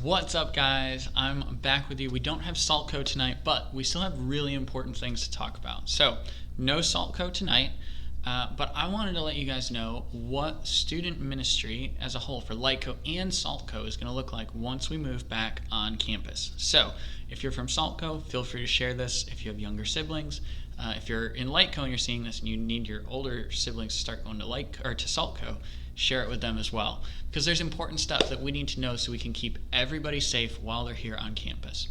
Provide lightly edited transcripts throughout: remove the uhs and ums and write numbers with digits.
What's up, guys? I'm back with you. We don't have Saltco tonight, but we still have really important things to talk about. So, no Saltco tonight, but I wanted to let you guys know what student ministry as a whole for Lightco and Saltco is going to look like once we move back on campus. So, if you're from Saltco, feel free to share this if you have younger siblings. If you're in Lightco and you're seeing this and you need your older siblings to start going to Saltco, share it with them as well, because there's important stuff that we need to know so we can keep everybody safe while they're here on campus.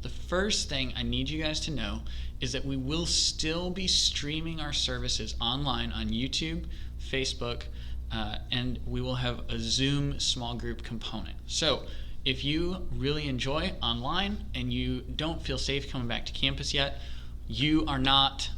The first thing I need you guys to know is that we will still be streaming our services online on YouTube, Facebook, and we will have a Zoom small group component. So if you really enjoy online and you don't feel safe coming back to campus yet, you are not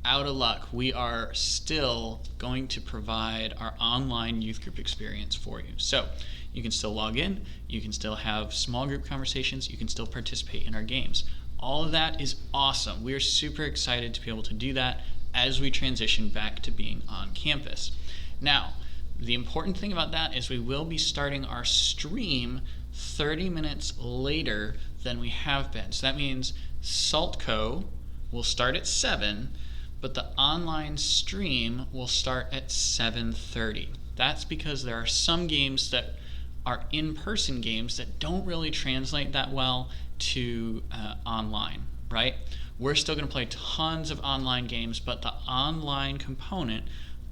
out of luck. We are still going to provide our online youth group experience for you. So you can still log in, you can still have small group conversations, you can still participate in our games. All of that is awesome. We are super excited to be able to do that as we transition back to being on campus. Now, the important thing about that is we will be starting our stream 30 minutes later than we have been. So that means Saltco will start at 7, but the online stream will start at 7:30. That's because there are some games that are in-person games that don't really translate that well to online, right? We're still going to play tons of online games, but the online component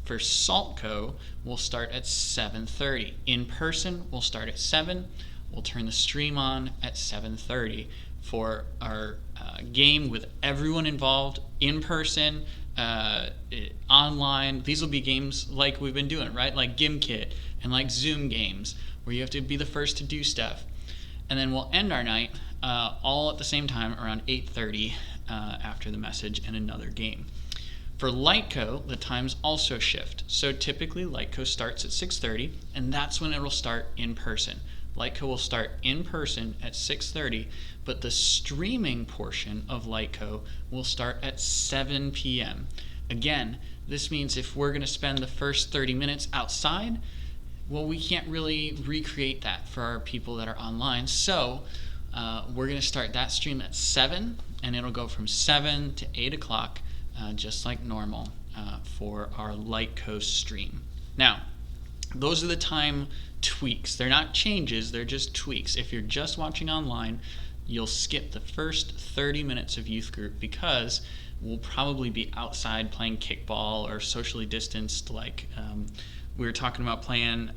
for Saltco will start at 7:30. In-person will start at 7. We'll turn the stream on at 7:30 for our game with everyone involved, in person, online. These will be games like we've been doing, right? Like GimKit and like Zoom games, where you have to be the first to do stuff. And then we'll end our night all at the same time around 8:30 after the message and another game. For Lightco, the times also shift. So typically Lightco starts at 6:30, and that's when it will start in person. Lightco will start in person at 6:30, but the streaming portion of Lightco will start at 7 p.m. Again, this means if we're going to spend the first 30 minutes outside, well, we can't really recreate that for our people that are online. So we're going to start that stream at 7, and it'll go from 7 to 8 o'clock, just like normal for our Lightco stream. Now, those are the time tweaks. They're not changes, they're just tweaks. If you're just watching online, you'll skip the first 30 minutes of youth group because we'll probably be outside playing kickball or socially distanced, like we were talking about playing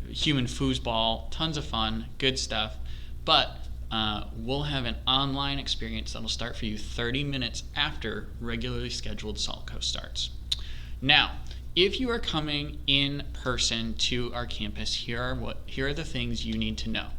human foosball. Tons of fun, good stuff. But we'll have an online experience that'll start for you 30 minutes after regularly scheduled Saltco starts. Now, if you are coming in person to our campus, here are the things you need to know.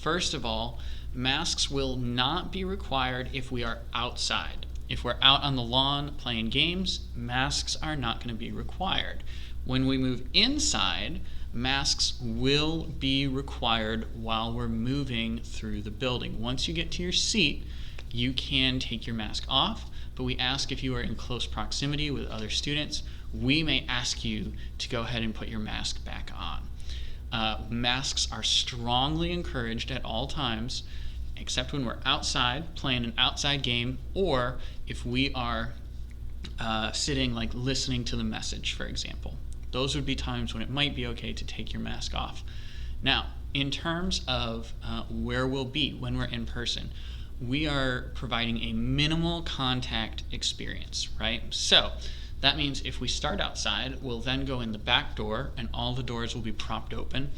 First of all, masks will not be required if we are outside. If we're out on the lawn playing games, masks are not going to be required. When we move inside, masks will be required while we're moving through the building. Once you get to your seat, you can take your mask off, but we ask if you are in close proximity with other students, we may ask you to go ahead and put your mask back on. Masks are strongly encouraged at all times, except when we're outside playing an outside game, or if we are sitting listening to the message, for example. Those would be times when it might be okay to take your mask off. Now, in terms of where we'll be when we're in person, we are providing a minimal contact experience, right? So that means if we start outside, we'll then go in the back door and all the doors will be propped open.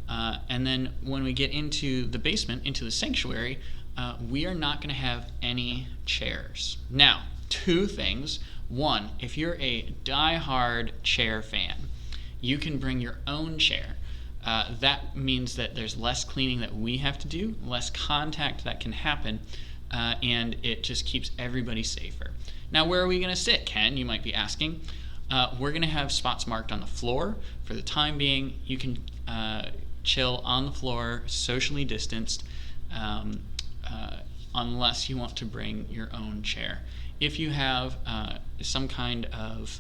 And then when we get into the basement, into the sanctuary, we are not going to have any chairs. Now, two things. One, if you're a die-hard chair fan, you can bring your own chair. That means that there's less cleaning that we have to do, less contact that can happen, and it just keeps everybody safer. Now, where are we going to sit, Ken? You might be asking. We're going to have spots marked on the floor. For the time being, you can chill on the floor, socially distanced, unless you want to bring your own chair. If you have some kind of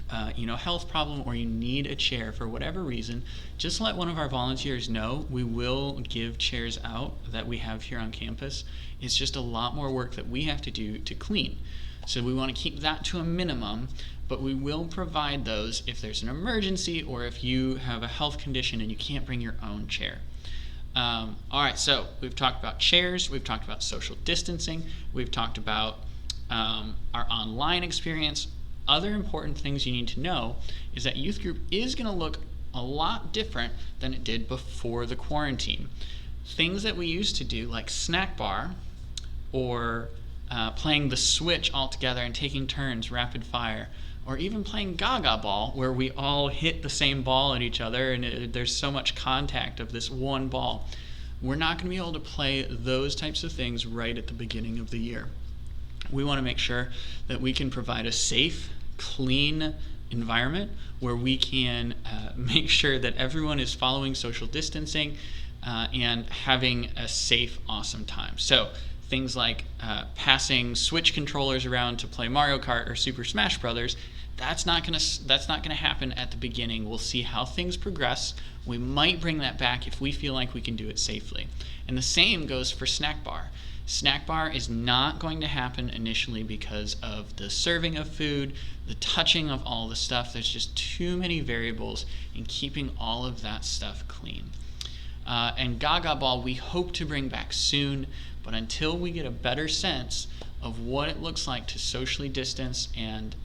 health problem or you need a chair for whatever reason, just let one of our volunteers know. We will give chairs out that we have here on campus. It's just a lot more work that we have to do to clean. So we want to keep that to a minimum, but we will provide those if there's an emergency or if you have a health condition and you can't bring your own chair. All right, so we've talked about chairs, we've talked about social distancing, we've talked about our online experience. Other important things you need to know is that youth group is going to look a lot different than it did before the quarantine. Things that we used to do, like snack bar or playing the Switch all together and taking turns rapid fire, or even playing Gaga Ball where we all hit the same ball at each other and there's so much contact of this one ball. We're not going to be able to play those types of things right at the beginning of the year. We want to make sure that we can provide a safe, clean environment where we can make sure that everyone is following social distancing and having a safe, awesome time. So things like passing Switch controllers around to play Mario Kart or Super Smash Brothers, that's not gonna happen at the beginning. We'll see how things progress. We might bring that back if we feel like we can do it safely. And the same goes for snack bar. Snack bar is not going to happen initially because of the serving of food, the touching of all the stuff. There's just too many variables in keeping all of that stuff clean. And Gaga Ball we hope to bring back soon, but until we get a better sense of what it looks like to socially distance and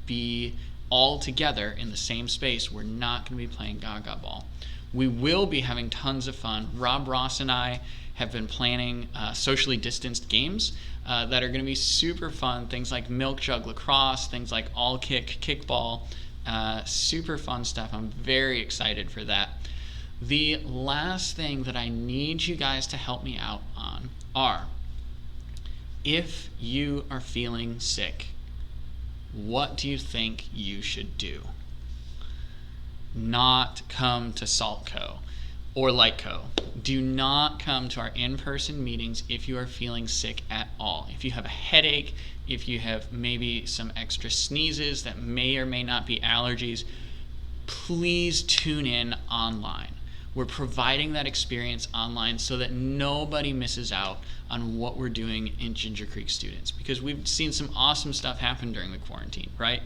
be all together in the same space, we're not going to be playing Gaga Ball. We will be having tons of fun. Rob Ross and I have been planning socially distanced games that are going to be super fun. Things like milk jug lacrosse, things like all kick kickball, super fun stuff. I'm very excited for that. The last thing that I need you guys to help me out on are, if you are feeling sick, what do you think you should do? Not come to SaltCo or LightCo. Do not come to our in-person meetings if you are feeling sick at all. If you have a headache, if you have maybe some extra sneezes that may or may not be allergies, please tune in online. We're providing that experience online so that nobody misses out on what we're doing in Ginger Creek Students, because we've seen some awesome stuff happen during the quarantine, right?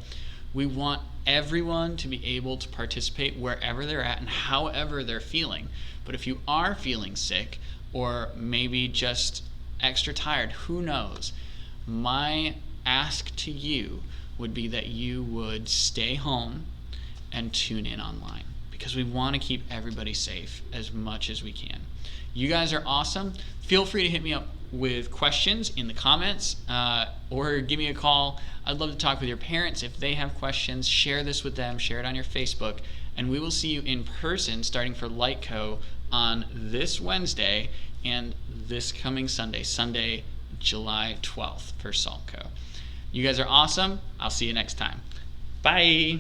We want everyone to be able to participate wherever they're at and however they're feeling. But if you are feeling sick or maybe just extra tired, who knows? My ask to you would be that you would stay home and tune in online, because we want to keep everybody safe as much as we can. You guys are awesome. Feel free to hit me up with questions in the comments or give me a call. I'd love to talk with your parents if they have questions. Share this with them, share it on your Facebook, and we will see you in person starting for LightCo on this Wednesday and this coming Sunday, July 12th for SaltCo. You guys are awesome. I'll see you next time. Bye.